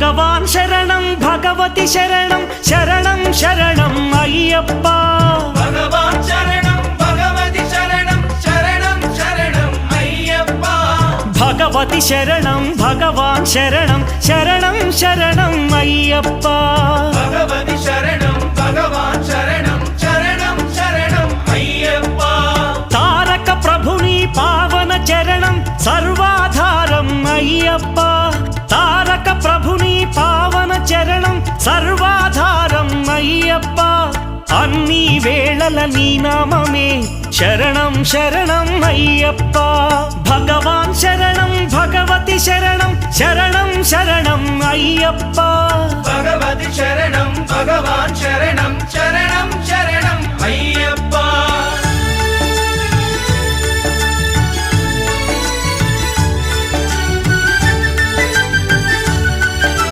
భగవాన్ శరణం భగవతి శరణం శరణం శరణం అయ్యప్ప భగవాన్ శరణం భగవతి శరణం శరణం శరణం అయ్యప్ప భగవతి శరణం భగవాన్ శరణం శరణం శరణం అయ్యప్ప భగవతి శరణం భగవాన్ శరణం శరణం శరణం అయ్యప్ప తారక ప్రభుని పావన చరణం సర్వాధారం అయ్యప్ప తారక ప్రభుని పావన చరణం సర్వాధారం అయ్యప్ప అన్ని వేళల నీ నామమే శరణం శరణం అయ్యప్ప భగవాన్ శరణం భగవతి శరణం శరణం శరణం అయ్యప్ప